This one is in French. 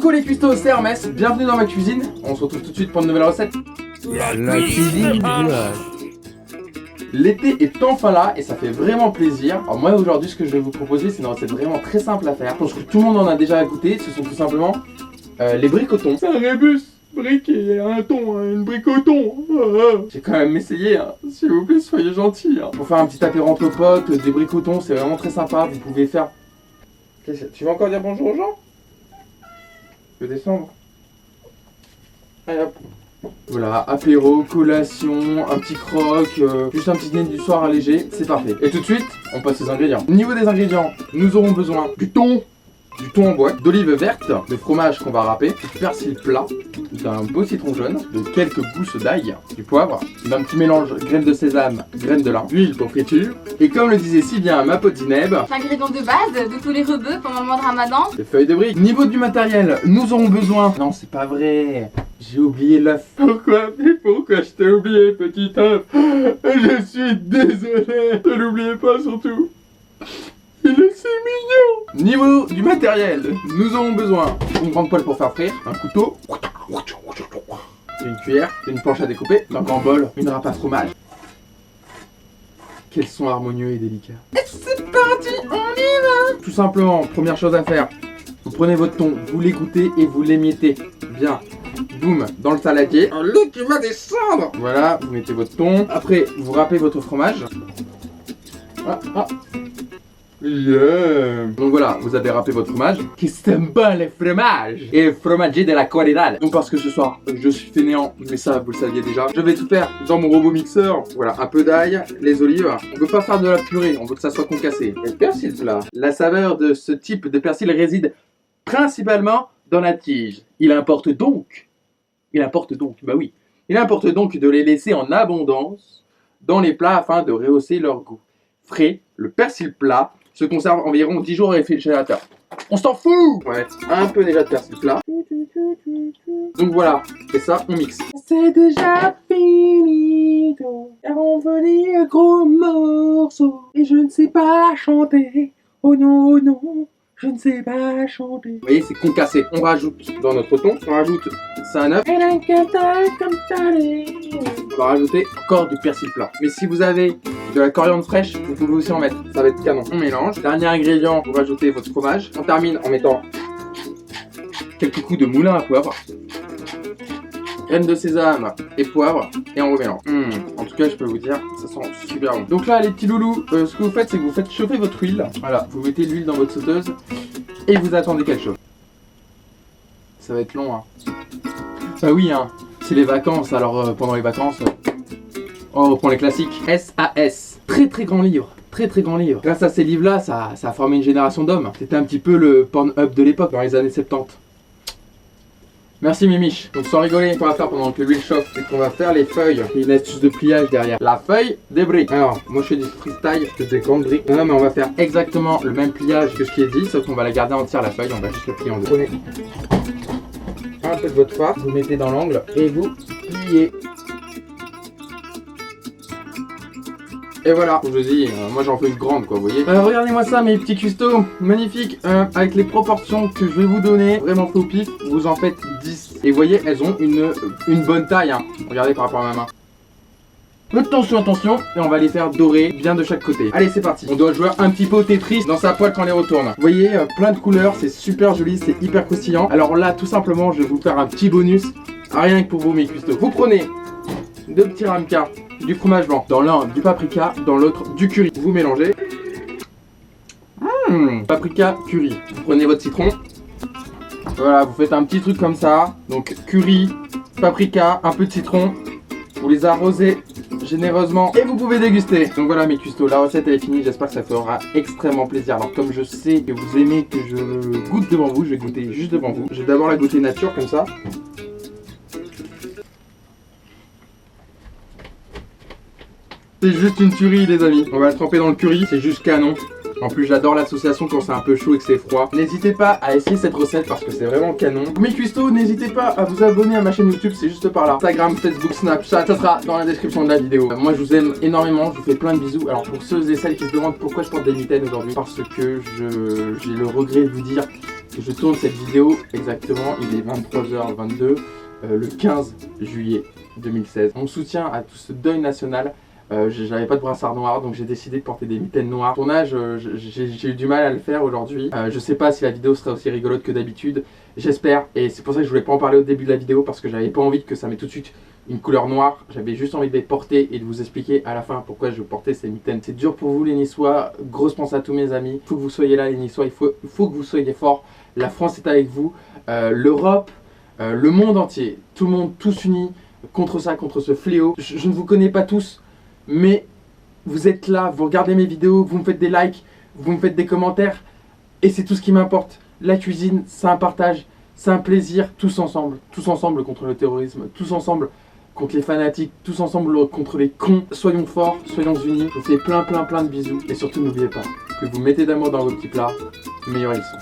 Coucou les cuistots, c'est Hermès, bienvenue dans ma cuisine. On se retrouve tout de suite pour une nouvelle recette. La cuisine du village. L'été est enfin là et ça fait vraiment plaisir. Alors moi aujourd'hui ce que je vais vous proposer c'est une recette vraiment très simple à faire. Je pense que tout le monde en a déjà goûté, ce sont tout simplement les bricotons. C'est un rébus, brique et un thon, une bricoton. J'ai quand même essayé, hein. S'il vous plaît soyez gentils. Pour faire un petit apéro entre potes, des bricotons c'est vraiment très sympa. Vous pouvez faire... Tu veux encore dire bonjour aux gens? Je vais descendre. Allez hop. Voilà, apéro, collation, un petit croque, juste un petit dîner du soir allégé, c'est parfait. Et tout de suite, on passe aux ingrédients. Au niveau des ingrédients, nous aurons besoin du thon en boîte, d'olives vertes, de fromage qu'on va râper, du persil plat, d'un beau citron jaune, de quelques gousses d'ail, du poivre, d'un petit mélange graines de sésame, graines de lin, l'huile pour friture, et comme le disait si bien ma pote Zineb, l'ingrédient de base de tous les rebeux pendant le mois de Ramadan. des feuilles de briques. Niveau du matériel, nous aurons besoin... Non, c'est pas vrai, j'ai oublié l'œuf. Pourquoi je t'ai oublié, petit œuf? Je suis désolé. Ne l'oubliez pas surtout. Il est si mignon. Niveau du matériel, nous aurons besoin d'une grande poêle pour faire frire, un couteau, une cuillère, une planche à découper, un grand bol, une râpe à fromage. Quels sont harmonieux et délicats. Et c'est parti, on y va. Tout simplement, première chose à faire, vous prenez votre thon, vous l'écoutez et vous l'émiettez bien. Boum, dans le saladier. Oh, l'eau qui va descendre. Voilà, vous mettez votre thon. Après, vous râpez votre fromage. Yeah. Donc voilà, vous avez râpé votre fromage. Qui s'aime pas les fromages et fromager de la qualité. Donc parce que ce soir, je suis fainéant, mais ça vous le saviez déjà. Je vais tout faire dans mon robot mixeur. Voilà, un peu d'ail, les olives. On veut pas faire de la purée, on veut que ça soit concassé. Et le persil plat. La saveur de ce type de persil réside principalement dans la tige. Il importe donc de les laisser en abondance dans les plats afin de rehausser leur goût. Frais, le persil plat se conserve environ 10 jours au réfrigérateur. On s'en fout! On va mettre un peu déjà de persil plat. Donc voilà, et ça, on mixe. C'est déjà fini, car on veut des gros morceaux. Et je ne sais pas chanter, oh non, oh non, je ne sais pas chanter. Vous voyez, c'est concassé. On rajoute dans notre thon, on rajoute ça un œuf. On va rajouter encore du persil plat. Mais si vous avez de la coriandre fraîche, vous pouvez aussi en mettre. Ça va être canon. On mélange. Dernier ingrédient, vous rajoutez votre fromage. On termine en mettant quelques coups de moulin à poivre, graines de sésame et poivre, et on remélange. En tout cas, je peux vous dire, ça sent super bon. Donc là, les petits loulous, ce que vous faites, c'est que vous faites chauffer votre huile. Voilà, vous mettez l'huile dans votre sauteuse et vous attendez qu'elle chauffe. Ça va être long, hein. Bah oui, hein. C'est les vacances, alors pendant les vacances, on reprend les classiques. SAS, très très grand livre, très très grand livre. Grâce à ces livres-là, ça a formé une génération d'hommes. C'était un petit peu le Pornhub de l'époque, dans les années 70. Merci Mimiche. Donc sans rigoler, ce qu'on va faire pendant que l'huile chauffe, c'est qu'on va faire les feuilles. Il y a une astuce de pliage derrière. La feuille des briques. Alors, moi je fais du freestyle, je fais des grandes briques. Non, mais on va faire exactement le même pliage que ce qui est dit, sauf qu'on va la garder entière la feuille, on va juste le plier en deux. Prenez un peu de votre farce, vous mettez dans l'angle et vous pliez. Et voilà, je vous dis, moi j'en fais une grande quoi, vous voyez. Regardez-moi ça mes petits custos, magnifique, avec les proportions que je vais vous donner, vraiment fait au pif, vous en faites 10. Et vous voyez, elles ont une bonne taille, hein. Regardez par rapport à ma main. Attention, attention, et on va les faire dorer bien de chaque côté. Allez, c'est parti. On doit jouer un petit peu au Tetris dans sa poêle quand on les retourne. Vous voyez, plein de couleurs, c'est super joli, c'est hyper croustillant. Alors là, tout simplement, je vais vous faire un petit bonus, rien que pour vous mes custos. Vous prenez deux petits ramequins, du fromage blanc, dans l'un du paprika, dans l'autre du curry. Vous mélangez. Paprika, curry. Vous prenez votre citron. Voilà, vous faites un petit truc comme ça. Donc curry, paprika, un peu de citron. Vous les arrosez généreusement et vous pouvez déguster. Donc voilà mes custos, la recette elle est finie, j'espère que ça fera extrêmement plaisir. Alors comme je sais que vous aimez que je goûte devant vous, je vais goûter juste devant vous. Je vais d'abord la goûter nature comme ça. C'est juste une tuerie les amis. On va la tremper dans le curry, c'est juste canon. En plus j'adore l'association quand c'est un peu chaud et que c'est froid. N'hésitez pas à essayer cette recette parce que c'est vraiment canon. Mes cuistots, n'hésitez pas à vous abonner à ma chaîne YouTube, c'est juste par là. Instagram, Facebook, Snapchat, ça sera dans la description de la vidéo. Moi je vous aime énormément, je vous fais plein de bisous. Alors pour ceux et celles qui se demandent pourquoi je porte des mitaines aujourd'hui, parce que j'ai le regret de vous dire Je tourne cette vidéo exactement, il est 23h22, le 15 juillet 2016. Mon soutien à tout ce deuil national. J'avais pas de brassard noir, donc j'ai décidé de porter des mitaines noires. Tournage, j'ai eu du mal à le faire aujourd'hui. Je sais pas si la vidéo sera aussi rigolote que d'habitude. J'espère, et c'est pour ça que je voulais pas en parler au début de la vidéo, parce que j'avais pas envie que ça mette tout de suite une couleur noire. J'avais juste envie de les porter et de vous expliquer à la fin pourquoi je portais ces mitaines. C'est dur pour vous les Niçois, grosse pensée à tous mes amis. Il faut que vous soyez là les Niçois, il faut que vous soyez forts. La France est avec vous, l'Europe, le monde entier, tout le monde, tous unis contre ça, contre ce fléau. Je ne vous connais pas tous, mais vous êtes là, vous regardez mes vidéos, vous me faites des likes, vous me faites des commentaires, et c'est tout ce qui m'importe. La cuisine, c'est un partage, c'est un plaisir, tous ensemble contre le terrorisme, tous ensemble contre les fanatiques, tous ensemble contre les cons. Soyons forts, soyons unis, je vous fais plein de bisous, et surtout n'oubliez pas que vous mettez d'amour dans vos petits plats, meilleurs ils sont.